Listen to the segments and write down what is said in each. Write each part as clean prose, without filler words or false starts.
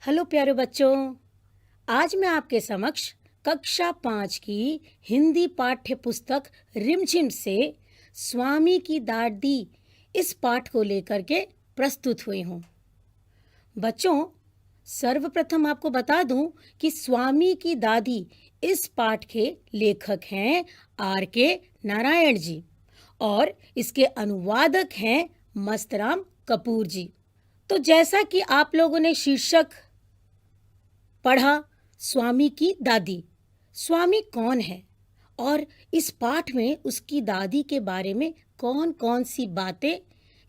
Hello प्यारे बच्चों। आज मैं आपके समक्ष कक्षा 5 की हिंदी पाठ्य पुस्तक रिमझिम से स्वामी की दादी इस पाठ को लेकर के प्रस्तुत हुई हूँ। बच्चों, सर्वप्रथम आपको बता दूं कि स्वामी की दादी इस पाठ के लेखक हैं R.K. नारायण जी और इसके अनुवादक हैं मस्तराम कपूर जी। तो जैसा कि आप लोगों ने शीर्षक पढ़ा, स्वामी की दादी। स्वामी कौन है और इस पाठ में उसकी दादी के बारे में कौन कौन सी बातें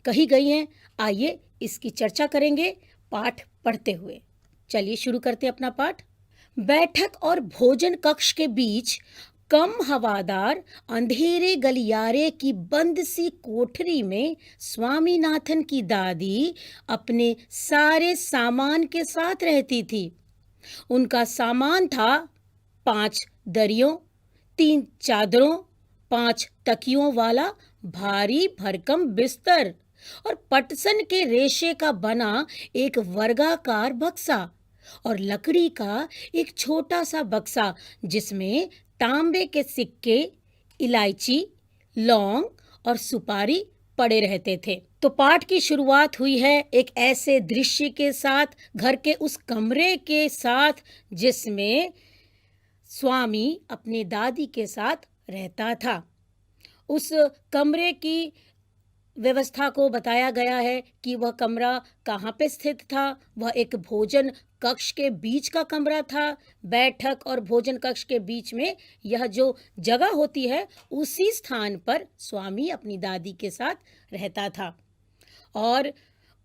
कही गई हैं, आइए इसकी चर्चा करेंगे पाठ पढ़ते हुए। चलिए शुरू करते हैं अपना पाठ। बैठक और भोजन कक्ष के बीच कम हवादार अंधेरे गलियारे की बंद सी कोठरी में स्वामीनाथन की दादी अपने सारे सामान के साथ रहती थी। उनका सामान था 5 दरियों, 3 चादरों, 5 तकियों वाला भारी भरकम बिस्तर और पटसन के रेशे का बना एक वर्गाकार बक्सा और लकड़ी का एक छोटा सा बक्सा जिसमें तांबे के सिक्के, इलायची, लौंग और सुपारी पड़े रहते थे। तो पाठ की शुरुआत हुई है एक ऐसे दृश्य के साथ, घर के उस कमरे के साथ जिसमें स्वामी अपनी दादी के साथ रहता था। उस कमरे की व्यवस्था को बताया गया है कि वह कमरा कहाँ पे स्थित था। वह एक भोजन कक्ष के बीच का कमरा था। बैठक और भोजन कक्ष के बीच में यह जो जगह होती है, उसी स्थान पर स्वामी अपनी दादी के साथ रहता था। और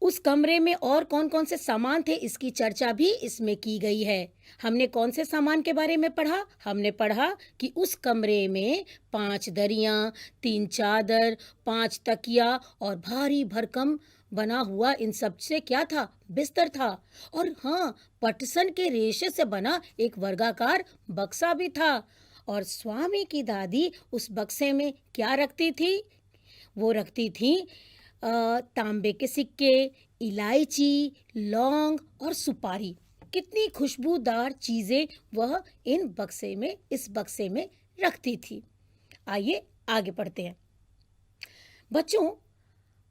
उस कमरे में और कौन कौन से सामान थे, इसकी चर्चा भी इसमें की गई है। हमने कौन से सामान के बारे में पढ़ा? हमने पढ़ा कि उस कमरे में 5 दरियां, 3 चादर, 5 तकिया और भारी भरकम बना हुआ इन सब से क्या था? बिस्तर था। और हाँ, पटसन के रेशे से बना एक वर्गाकार बक्सा भी था। और स्वामी की दादी उस बक्से में क्या रखती थी? वो रखती थी तांबे के सिक्के, इलायची, लौंग और सुपारी। कितनी खुशबूदार चीजें वह इस बक्से में रखती थी। आइए आगे पढ़ते हैं। बच्चों,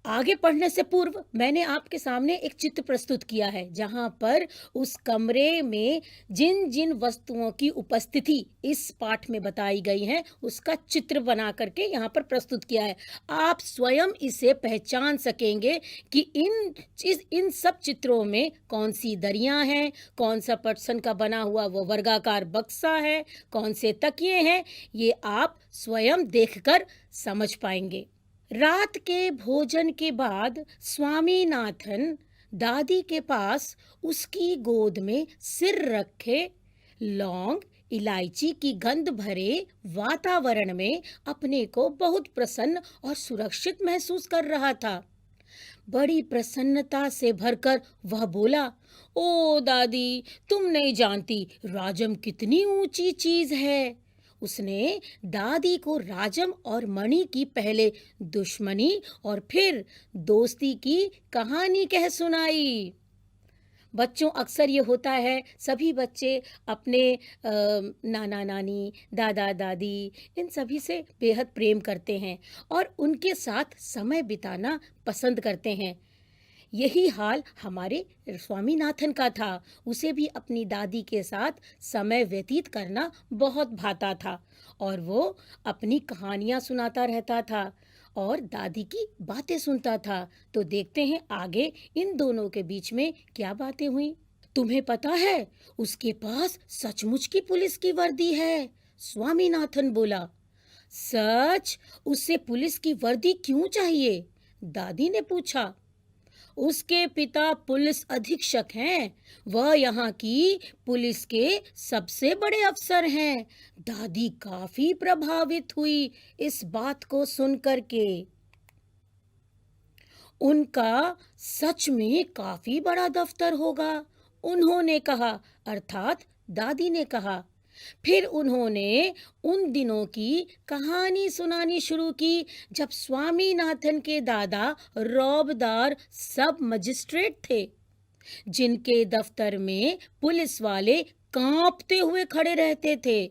आगे पढ़ने से पूर्व मैंने आपके सामने एक चित्र प्रस्तुत किया है जहां पर उस कमरे में जिन जिन वस्तुओं की उपस्थिति इस पाठ में बताई गई है उसका चित्र बना करके यहाँ पर प्रस्तुत किया है। आप स्वयं इसे पहचान सकेंगे कि इन सब चित्रों में कौन सी दरियां हैं, कौन सा पटसन का बना हुआ वो वर्गाकार बक्सा है, कौन से तकिए हैं, ये आप स्वयं देखकर समझ पाएंगे। रात के भोजन के बाद स्वामीनाथन दादी के पास उसकी गोद में सिर रखे लौंग इलायची की गंध भरे वातावरण में अपने को बहुत प्रसन्न और सुरक्षित महसूस कर रहा था। बड़ी प्रसन्नता से भरकर वह बोला, ओ दादी, तुम नहीं जानती राजम कितनी ऊंची चीज है। उसने दादी को राजम और मणि की पहले दुश्मनी और फिर दोस्ती की कहानी कह सुनाई। बच्चों, अक्सर ये होता है, सभी बच्चे अपने नाना नानी, दादा दादी, इन सभी से बेहद प्रेम करते हैं और उनके साथ समय बिताना पसंद करते हैं। यही हाल हमारे स्वामीनाथन का था। उसे भी अपनी दादी के साथ समय व्यतीत करना बहुत भाता था और वो अपनी कहानियां सुनाता रहता था और दादी की बातें सुनता था। तो देखते हैं आगे इन दोनों के बीच में क्या बातें हुई। तुम्हें पता है, उसके पास सचमुच की पुलिस की वर्दी है, स्वामीनाथन बोला। सच? उसे पुलिस की वर्दी क्यों चाहिए? दादी ने पूछा। उसके पिता पुलिस अधीक्षक हैं। वह यहाँ की पुलिस के सबसे बड़े अफसर हैं। दादी काफी प्रभावित हुई इस बात को सुनकर के। उनका सच में काफी बड़ा दफ्तर होगा, उन्होंने कहा, अर्थात दादी ने कहा। फिर उन्होंने उन दिनों की कहानी सुनानी शुरू की जब स्वामीनाथन के दादा रौबदार सब मजिस्ट्रेट थे। जिनके दफ्तर में पुलिस वाले कांपते हुए खड़े रहते थे।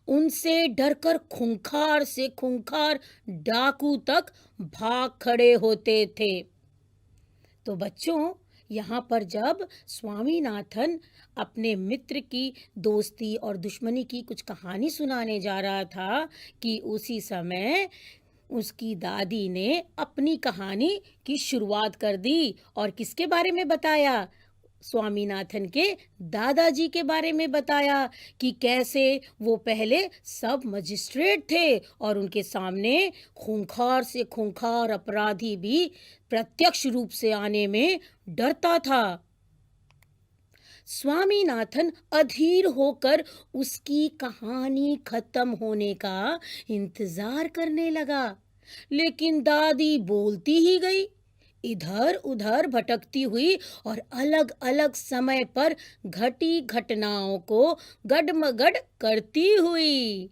उनसे डरकर खूंखार से खूंखार डाकू तक भाग खड़े होते थे। तो बच्चों, यहाँ पर जब स्वामीनाथन अपने मित्र की दोस्ती और दुश्मनी की कुछ कहानी सुनाने जा रहा था कि उसी समय उसकी दादी ने अपनी कहानी की शुरुआत कर दी। और किसके बारे में बताया? स्वामीनाथन के दादाजी के बारे में बताया कि कैसे वो पहले सब मजिस्ट्रेट थे और उनके सामने खूंखार से खूंखार अपराधी भी प्रत्यक्ष रूप से आने में डरता था। स्वामीनाथन अधीर होकर उसकी कहानी खत्म होने का इंतजार करने लगा, लेकिन दादी बोलती ही गई, इधर उधर भटकती हुई और अलग अलग समय पर घटी घटनाओं को गडमगड करती हुई।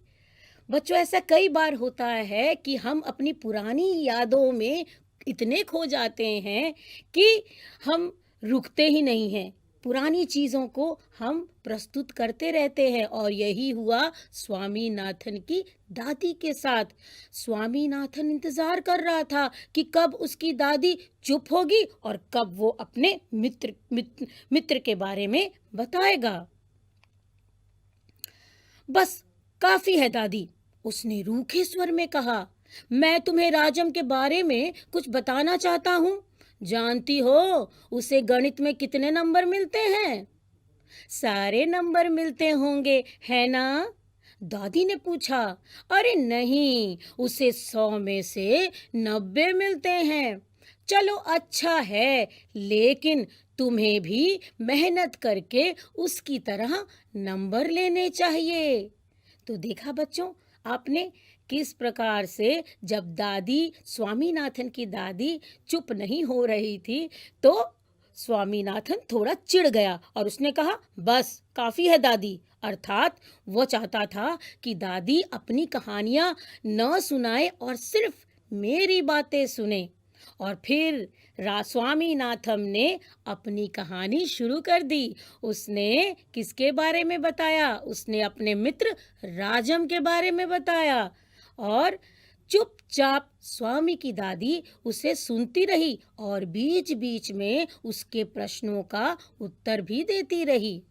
बच्चों, ऐसा कई बार होता है कि हम अपनी पुरानी यादों में इतने खो जाते हैं कि हम रुकते ही नहीं हैं। पुरानी चीज़ों को हम प्रस्तुत करते रहते हैं और यही हुआ स्वामीनाथन की दादी के साथ। स्वामीनाथन इंतज़ार कर रहा था कि कब उसकी दादी चुप होगी और कब वो अपने मित्र के बारे में बताएगा। बस काफ़ी है दादी, उसने रूखे स्वर में कहा। मैं तुम्हें राजम के बारे में कुछ बताना चाहता हूँ। जानती हो उसे गणित में कितने नंबर मिलते हैं? सारे नंबर मिलते होंगे, है ना? दादी ने पूछा। अरे नहीं, उसे 100 में से 90 मिलते हैं। चलो अच्छा है, लेकिन तुम्हें भी मेहनत करके उसकी तरह नंबर लेने चाहिए। तो देखा बच्चों आपने किस प्रकार से जब दादी स्वामीनाथन की दादी चुप नहीं हो रही थी तो स्वामीनाथन थोड़ा चिढ़ गया और उसने कहा, बस काफ़ी है दादी। अर्थात वो चाहता था कि दादी अपनी कहानियां न सुनाए और सिर्फ मेरी बातें सुने। और फिर स्वामीनाथन ने अपनी कहानी शुरू कर दी। उसने किसके बारे में बताया? उसने अपने मित्र राजम के बारे में बताया और चुपचाप स्वामी की दादी उसे सुनती रही और बीच बीच में उसके प्रश्नों का उत्तर भी देती रही।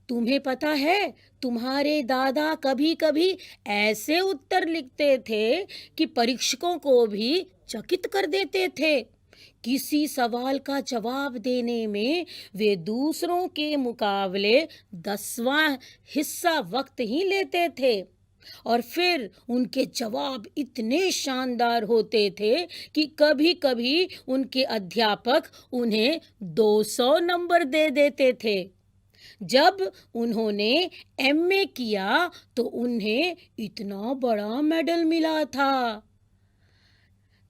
तुम्हें पता है, तुम्हारे दादा कभी कभी ऐसे उत्तर लिखते थे कि परीक्षकों को भी चकित कर देते थे। किसी सवाल का जवाब देने में वे दूसरों के मुकाबले 10वां हिस्सा वक्त ही लेते थे और फिर उनके जवाब इतने शानदार होते थे कि कभी कभी उनके अध्यापक उन्हें 200 नंबर दे देते थे। जब उन्होंने एमए किया तो उन्हें इतना बड़ा मेडल मिला था।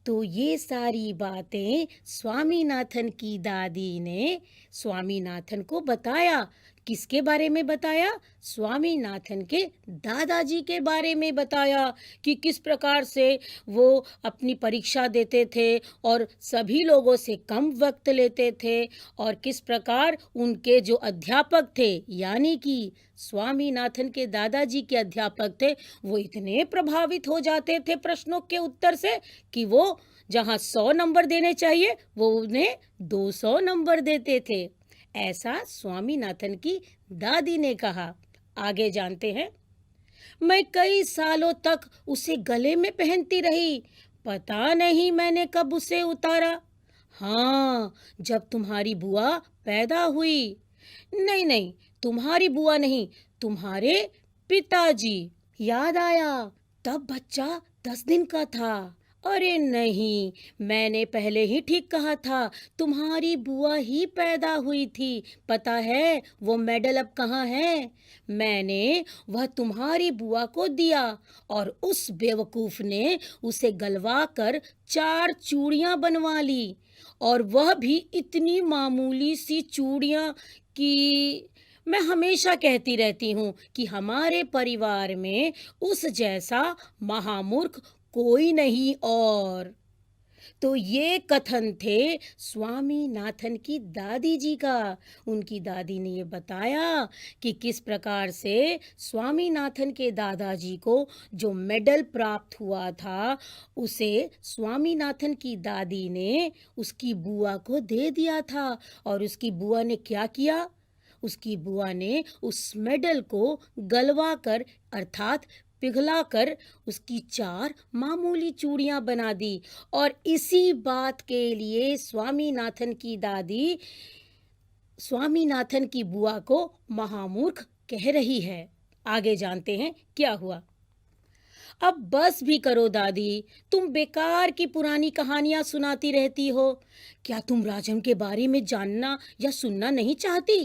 तो ये सारी बातें स्वामीनाथन की दादी ने स्वामीनाथन को बताया। किसके बारे में बताया? स्वामीनाथन के दादाजी के बारे में बताया कि किस प्रकार से वो अपनी परीक्षा देते थे और सभी लोगों से कम वक्त लेते थे और किस प्रकार उनके जो अध्यापक थे, यानी कि स्वामीनाथन के दादाजी के अध्यापक थे, वो इतने प्रभावित हो जाते थे प्रश्नों के उत्तर से कि वो जहाँ 100 नंबर देने चाहिए वो उन्हें 200 नंबर देते थे। ऐसा स्वामीनाथन की दादी ने कहा। आगे जानते हैं। मैं कई सालों तक उसे गले में पहनती रही। पता नहीं मैंने कब उसे उतारा। हाँ, जब तुम्हारी बुआ पैदा हुई। नहीं नहीं, तुम्हारी बुआ नहीं, तुम्हारे पिताजी। याद आया, तब बच्चा 10 दिन का था। अरे नहीं, मैंने पहले ही ठीक कहा था, तुम्हारी बुआ ही पैदा हुई थी। पता है वो मेडल अब कहाँ है? मैंने वह तुम्हारी बुआ को दिया और उस बेवकूफ ने उसे गलवा कर 4 चूड़ियां बनवा ली, और वह भी इतनी मामूली सी चूड़ियां कि मैं हमेशा कहती रहती हूँ कि हमारे परिवार में उस जैसा महामूर्ख कोई नहीं। और तो ये कथन थे स्वामीनाथन की दादी जी का। उनकी दादी ने ये बताया कि किस प्रकार से स्वामीनाथन के दादाजी को जो मेडल प्राप्त हुआ था, उसे स्वामीनाथन की दादी ने उसकी बुआ को दे दिया था। और उसकी बुआ ने क्या किया? उसकी बुआ ने उस मेडल को गलवा कर अर्थात पिघलाकर उसकी 4 मामूली चूड़ियां बना दी। और इसी बात के लिए स्वामीनाथन की दादी स्वामीनाथन की बुआ को महामूर्ख कह रही है। आगे जानते हैं क्या हुआ। अब बस भी करो दादी, तुम बेकार की पुरानी कहानियां सुनाती रहती हो। क्या तुम राजम के बारे में जानना या सुनना नहीं चाहती?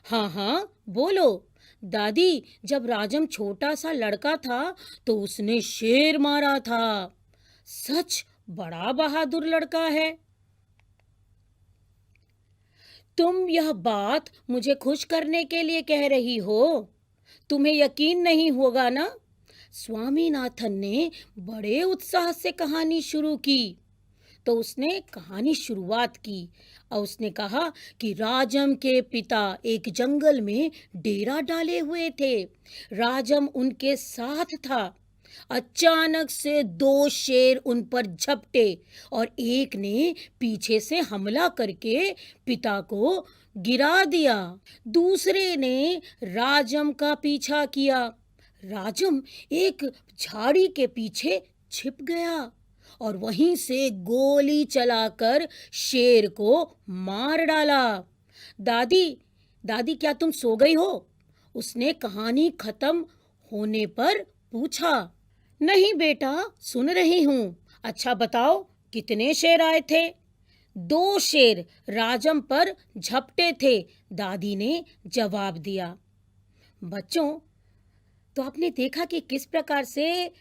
हाँ हाँ, बोलो। दादी, जब राजम छोटा सा लड़का था तो उसने शेर मारा था। सच? बड़ा बहादुर लड़का है। तुम यह बात मुझे खुश करने के लिए कह रही हो? तुम्हें यकीन नहीं होगा ना? स्वामीनाथन ने बड़े उत्साह से कहानी शुरू की। तो उसने कहानी शुरुआत की और उसने कहा कि राजम के पिता एक जंगल में डेरा डाले हुए थे। राजम उनके साथ था। अचानक से 2 शेर उन पर झपटे और एक ने पीछे से हमला करके पिता को गिरा दिया। दूसरे ने राजम का पीछा किया। राजम एक झाड़ी के पीछे छिप गया और वहीं से गोली चलाकर शेर को मार डाला। दादी, दादी, क्या तुम सो गई हो? उसने कहानी खत्म होने पर पूछा। नहीं बेटा, सुन रही हूं। अच्छा बताओ, कितने शेर आए थे? 2 शेर राजम पर झपटे थे, दादी ने जवाब दिया। बच्चों, तो आपने देखा कि किस प्रकार से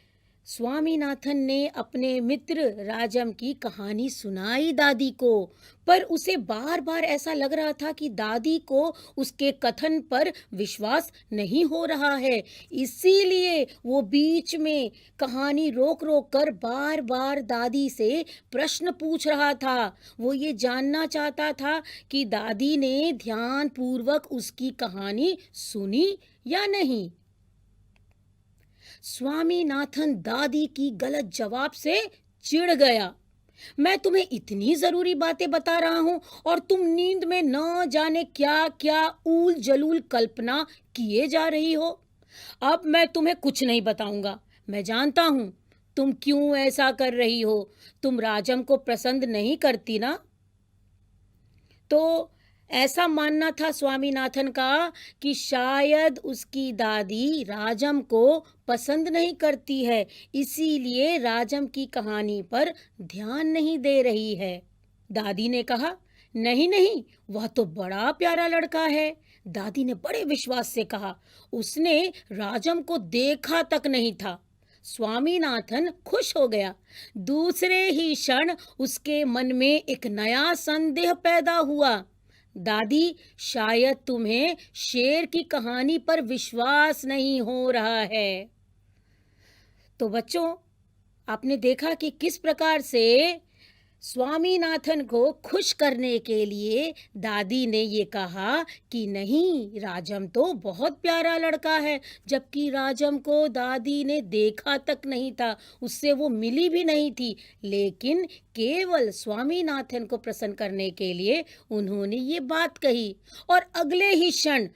स्वामीनाथन ने अपने मित्र राजम की कहानी सुनाई दादी को, पर उसे बार बार ऐसा लग रहा था कि दादी को उसके कथन पर विश्वास नहीं हो रहा है। इसीलिए वो बीच में कहानी रोक रोक कर बार बार दादी से प्रश्न पूछ रहा था। वो ये जानना चाहता था कि दादी ने ध्यानपूर्वक उसकी कहानी सुनी या नहीं। स्वामीनाथन दादी की गलत जवाब से चिढ़ गया। मैं तुम्हें इतनी जरूरी बातें बता रहा हूं और तुम नींद में न जाने क्या क्या ऊल जलूल कल्पना किए जा रही हो। अब मैं तुम्हें कुछ नहीं बताऊंगा। मैं जानता हूं तुम क्यों ऐसा कर रही हो। तुम राजम को पसंद नहीं करती ना? तो ऐसा मानना था स्वामीनाथन का कि शायद उसकी दादी राजम को पसंद नहीं करती है, इसीलिए राजम की कहानी पर ध्यान नहीं दे रही है। दादी ने कहा, नहीं नहीं, वह तो बड़ा प्यारा लड़का है। दादी ने बड़े विश्वास से कहा। उसने राजम को देखा तक नहीं था। स्वामीनाथन खुश हो गया। दूसरे ही क्षण उसके मन में एक नया संदेह पैदा हुआ। दादी, शायद तुम्हें शेर की कहानी पर विश्वास नहीं हो रहा है। तो बच्चों, आपने देखा कि किस प्रकार से स्वामीनाथन को खुश करने के लिए दादी ने ये कहा कि नहीं, राजम तो बहुत प्यारा लड़का है, जबकि राजम को दादी ने देखा तक नहीं था, उससे वो मिली भी नहीं थी। लेकिन केवल स्वामीनाथन को प्रसन्न करने के लिए उन्होंने ये बात कही। और अगले ही क्षण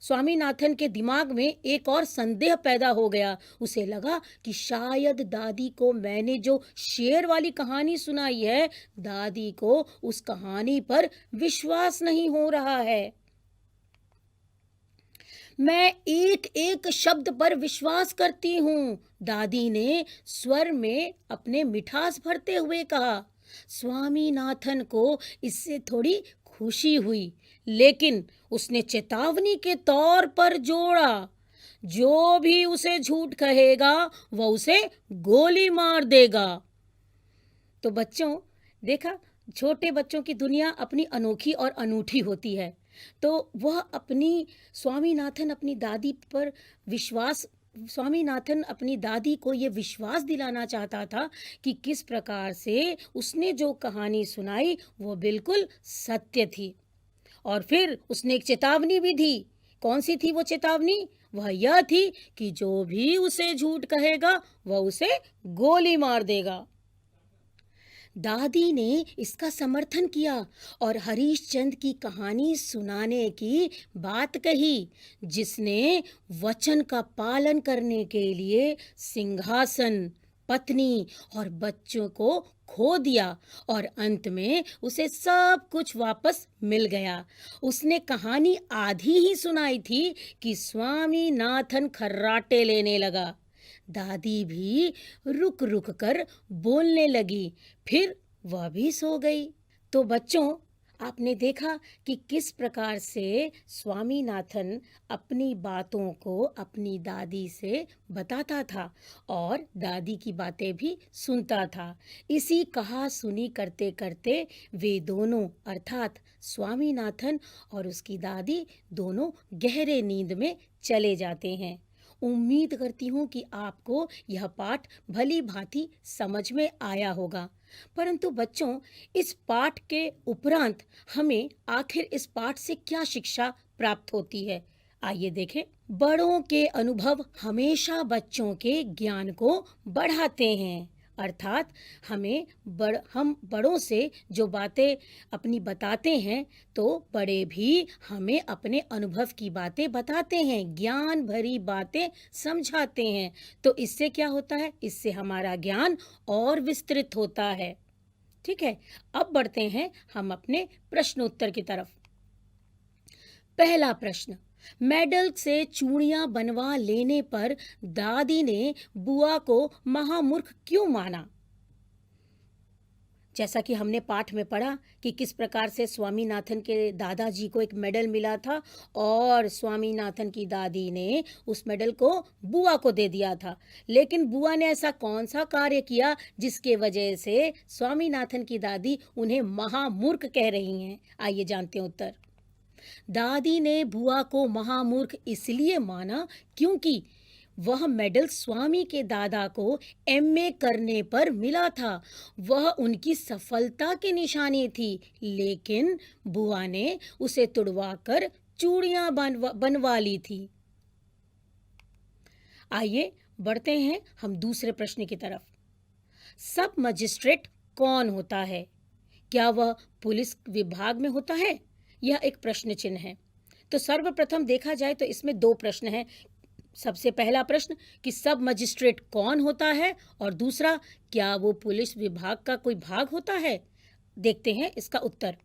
स्वामीनाथन के दिमाग में एक और संदेह पैदा हो गया। उसे लगा कि शायद दादी को मैंने जो शेर वाली कहानी सुनाई है, दादी को उस कहानी पर विश्वास नहीं हो रहा है। मैं एक एक शब्द पर विश्वास करती हूँ, दादी ने स्वर में अपने मिठास भरते हुए कहा। स्वामीनाथन को इससे थोड़ी खुशी हुई, लेकिन उसने चेतावनी के तौर पर जोड़ा, जो भी उसे झूठ कहेगा वह उसे गोली मार देगा। तो बच्चों, देखा, छोटे बच्चों की दुनिया अपनी अनोखी और अनूठी होती है। तो वह स्वामीनाथन अपनी दादी पर विश्वास स्वामीनाथन अपनी दादी को ये विश्वास दिलाना चाहता था कि किस प्रकार से उसने जो कहानी सुनाई वो बिल्कुल सत्य थी। और फिर उसने एक चेतावनी भी दी। कौन सी थी वो चेतावनी? वह यह थी कि जो भी उसे झूठ कहेगा वह उसे गोली मार देगा। दादी ने इसका समर्थन किया और हरीशचंद्र की कहानी सुनाने की बात कही, जिसने वचन का पालन करने के लिए सिंहासन, पत्नी और बच्चों को खो दिया और अंत में उसे सब कुछ वापस मिल गया। उसने कहानी आधी ही सुनाई थी कि स्वामीनाथन खर्राटे लेने लगा। दादी भी रुक रुक कर बोलने लगी, फिर वह भी सो गई। तो बच्चों, आपने देखा कि किस प्रकार से स्वामीनाथन अपनी बातों को अपनी दादी से बताता था और दादी की बातें भी सुनता था। इसी कहा सुनी करते करते वे दोनों अर्थात स्वामीनाथन और उसकी दादी दोनों गहरे नींद में चले जाते हैं। उम्मीद करती हूँ कि आपको यह पाठ भली भांति समझ में आया होगा। परंतु बच्चों, इस पाठ के उपरांत हमें आखिर इस पाठ से क्या शिक्षा प्राप्त होती है? आइए देखें। बड़ों के अनुभव हमेशा बच्चों के ज्ञान को बढ़ाते हैं। अर्थात हम बड़ों से जो बातें अपनी बताते हैं तो बड़े भी हमें अपने अनुभव की बातें बताते हैं, ज्ञान भरी बातें समझाते हैं। तो इससे क्या होता है? इससे हमारा ज्ञान और विस्तृत होता है। ठीक है, अब बढ़ते हैं हम अपने प्रश्नोत्तर की तरफ। पहला प्रश्न, मेडल से चूड़ियां बनवा लेने पर दादी ने बुआ को महामूर्ख क्यों माना? जैसा कि हमने पाठ में पढ़ा कि किस प्रकार से स्वामीनाथन के दादाजी को एक मेडल मिला था और स्वामीनाथन की दादी ने उस मेडल को बुआ को दे दिया था। लेकिन बुआ ने ऐसा कौन सा कार्य किया जिसके वजह से स्वामीनाथन की दादी उन्हें महामूर्ख कह रही हैं? आइए जानते हैं उत्तर। दादी ने बुआ को महामूर्ख इसलिए माना क्योंकि वह मेडल स्वामी के दादा को एमए करने पर मिला था। वह उनकी सफलता की निशानी थी, लेकिन बुआ ने उसे तुड़वाकर चूड़ियां बनवा ली थी। आइए बढ़ते हैं हम दूसरे प्रश्न की तरफ। सब मजिस्ट्रेट कौन होता है? क्या वह पुलिस विभाग में होता है? यह एक प्रश्न चिन्ह है। तो सर्वप्रथम देखा जाए तो इसमें दो प्रश्न हैं। सबसे पहला प्रश्न कि सब मजिस्ट्रेट कौन होता है और दूसरा क्या वो पुलिस विभाग का कोई भाग होता है? देखते हैं इसका उत्तर।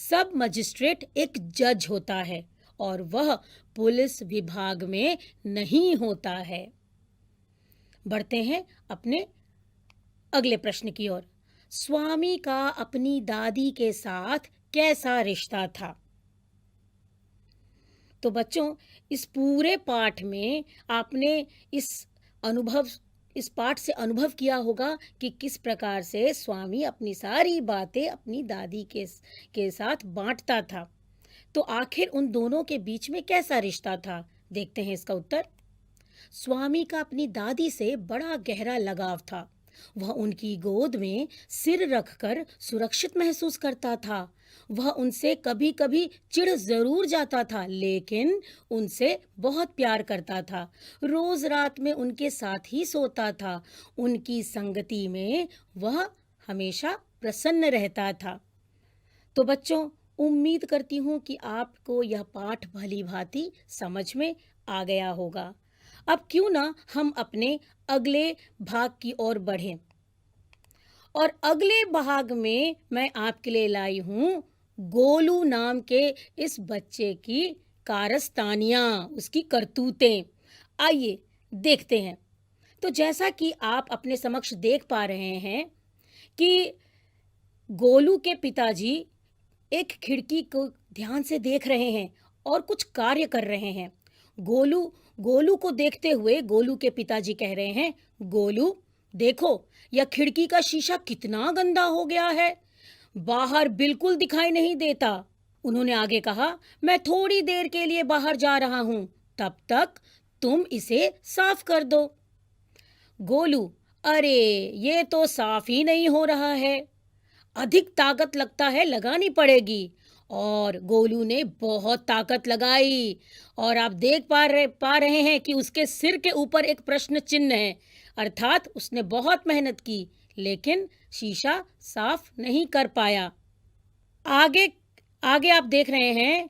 सब मजिस्ट्रेट एक जज होता है और वह पुलिस विभाग में नहीं होता है। बढ़ते हैं अपने अगले प्रश्न की ओर। स्वामी का अपनी दादी के साथ कैसा रिश्ता था? तो बच्चों, इस पूरे पाठ में आपने इस पाठ से अनुभव किया होगा कि किस प्रकार से स्वामी अपनी सारी बातें अपनी दादी के साथ बांटता था। तो आखिर उन दोनों के बीच में कैसा रिश्ता था? देखते हैं इसका उत्तर। स्वामी का अपनी दादी से बड़ा गहरा लगाव था। वह उनकी गोद में सिर रखकर सुरक्षित महसूस करता था। वह उनसे कभी कभी चिढ़ जरूर जाता था, लेकिन उनसे बहुत प्यार करता था। रोज रात में उनके साथ ही सोता था। उनकी संगति में वह हमेशा प्रसन्न रहता था। तो बच्चों, उम्मीद करती हूँ कि आपको यह पाठ भली भांति समझ में आ गया होगा। अब क्यों ना हम अपने अगले भाग की ओर बढ़ें। और अगले भाग में मैं आपके लिए लाई हूँ गोलू नाम के इस बच्चे की कारस्तानियाँ, उसकी करतूतें। आइए देखते हैं। तो जैसा कि आप अपने समक्ष देख पा रहे हैं कि गोलू के पिताजी एक खिड़की को ध्यान से देख रहे हैं और कुछ कार्य कर रहे हैं। गोलू को देखते हुए गोलू के पिताजी कह रहे हैं, गोलू देखो, यह खिड़की का शीशा कितना गंदा हो गया है, बाहर बिल्कुल दिखाई नहीं देता। उन्होंने आगे कहा, मैं थोड़ी देर के लिए बाहर जा रहा हूं, तब तक तुम इसे साफ कर दो। गोलू, अरे ये तो साफ ही नहीं हो रहा है, अधिक ताकत लगता है लगानी पड़ेगी। और गोलू ने बहुत ताकत लगाई और आप देख पा रहे हैं कि उसके सिर के ऊपर एक प्रश्न चिन्ह है, अर्थात उसने बहुत मेहनत की लेकिन शीशा साफ नहीं कर पाया। आगे आगे आप देख रहे हैं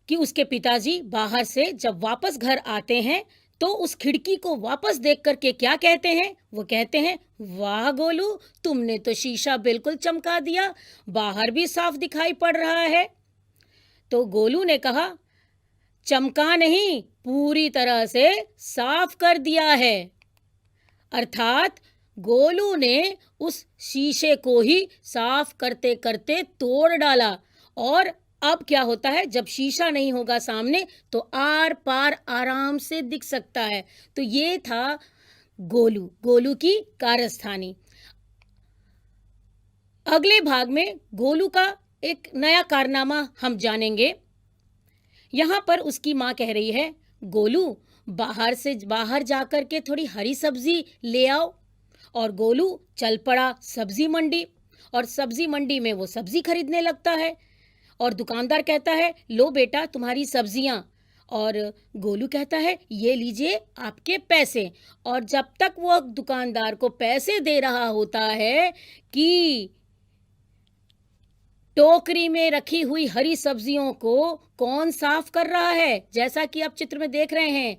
कि उसके पिताजी बाहर से जब वापस घर आते हैं तो उस खिड़की को वापस देख करके क्या कहते हैं? वो कहते हैं, वाह गोलू, तुमने तो शीशा बिल्कुल चमका दिया, बाहर भी साफ दिखाई पड़ रहा है। तो गोलू ने कहा, चमका नहीं, पूरी तरह से साफ कर दिया है। अर्थात गोलू ने उस शीशे को ही साफ करते करते तोड़ डाला। और अब क्या होता है, जब शीशा नहीं होगा सामने तो आर पार आराम से दिख सकता है। तो ये था गोलू की कारस्तानी। अगले भाग में गोलू का एक नया कारनामा हम जानेंगे। यहाँ पर उसकी माँ कह रही है, गोलू बाहर जाकर के थोड़ी हरी सब्जी ले आओ। और गोलू चल पड़ा सब्जी मंडी और सब्जी मंडी में वो सब्जी खरीदने लगता है। और दुकानदार कहता है, लो बेटा तुम्हारी सब्जियां। और गोलू कहता है, ये लीजिए आपके पैसे। और जब तक वो दुकानदार को पैसे दे रहा होता है कि टोकरी में रखी हुई हरी सब्जियों को कौन साफ कर रहा है? जैसा कि आप चित्र में देख रहे हैं,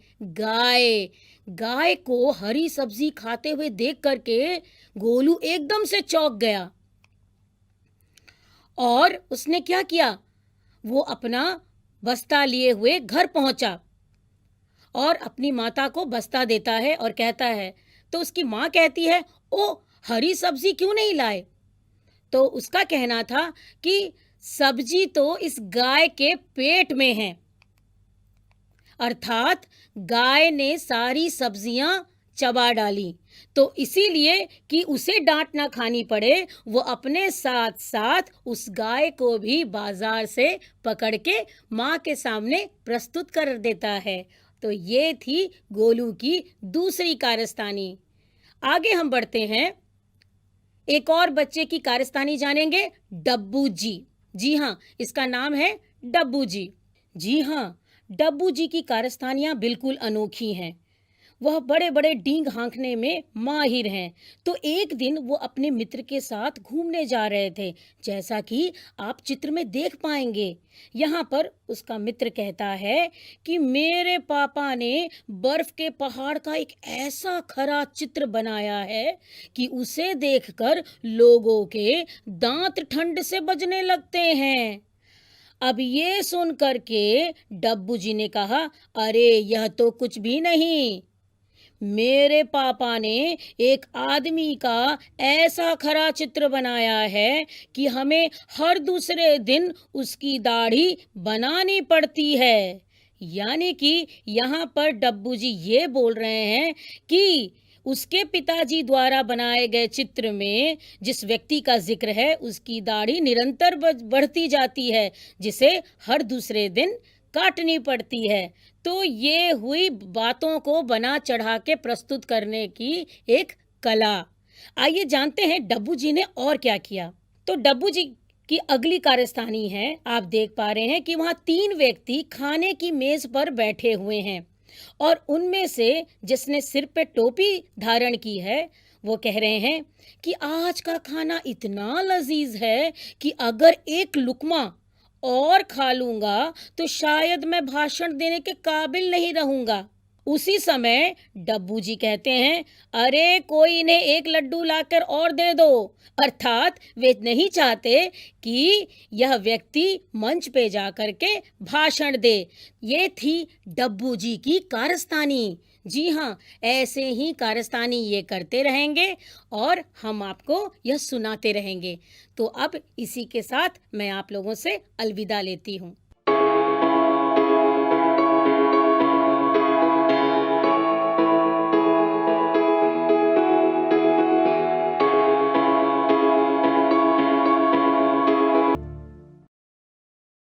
गाय को हरी सब्जी खाते हुए देख करके गोलू एकदम से चौंक गया। और उसने क्या किया, वो अपना बस्ता लिए हुए घर पहुंचा और अपनी माता को बस्ता देता है और कहता है, तो उसकी माँ कहती है, ओ हरी सब्जी क्यों नहीं लाए? तो उसका कहना था कि सब्जी तो इस गाय के पेट में है, अर्थात गाय ने सारी सब्जियां चबा डाली। तो इसीलिए कि उसे डांट ना खानी पड़े, वो अपने साथ साथ उस गाय को भी बाजार से पकड़ के माँ के सामने प्रस्तुत कर देता है। तो ये थी गोलू की दूसरी कारस्तानी। आगे हम बढ़ते हैं, एक और बच्चे की कारस्तानी जानेंगे, डब्बू जी। जी हाँ, इसका नाम है डब्बू जी। जी हाँ, डब्बू जी की कारस्तानियां बिल्कुल अनोखी हैं। वह बड़े बड़े डींग हाँकने में माहिर हैं। तो एक दिन वो अपने मित्र के साथ घूमने जा रहे थे, जैसा कि आप चित्र में देख पाएंगे। यहाँ पर उसका मित्र कहता है कि मेरे पापा ने बर्फ के पहाड़ का एक ऐसा खरा चित्र बनाया है कि उसे देखकर लोगों के दांत ठंड से बजने लगते हैं। अब ये सुन करके डब्बू जी ने कहा, अरे यह तो कुछ भी नहीं, मेरे पापा ने एक आदमी का ऐसा खरा चित्र बनाया है कि हमें हर दूसरे दिन उसकी दाढ़ी बनानी पड़ती है। यानी कि यहाँ पर डब्बू जी ये बोल रहे हैं कि उसके पिताजी द्वारा बनाए गए चित्र में जिस व्यक्ति का जिक्र है, उसकी दाढ़ी निरंतर बढ़ती जाती है, जिसे हर दूसरे दिन काटनी पड़ती है। तो ये हुई बातों को बना चढ़ा के प्रस्तुत करने की एक कला। आइए जानते हैं डब्बू जी ने और क्या किया। तो डब्बू जी की अगली कारस्तानी है, आप देख पा रहे हैं कि वहां 3 व्यक्ति खाने की मेज पर बैठे हुए हैं और उनमें से जिसने सिर पे टोपी धारण की है, वो कह रहे हैं कि आज का खाना इतना लजीज है कि अगर एक लुकमा और खा लूंगा तो शायद मैं भाषण देने के काबिल नहीं रहूंगा। उसी समय डब्बू जी कहते हैं, अरे कोई इन्हें एक लड्डू लाकर और दे दो। अर्थात वे नहीं चाहते कि यह व्यक्ति मंच पे जाकर के भाषण दे। ये थी डब्बू जी की कारस्तानी। जी हाँ, ऐसे ही कारस्तानी ये करते रहेंगे और हम आपको यह सुनाते रहेंगे। तो अब इसी के साथ मैं आप लोगों से अलविदा लेती हूँ।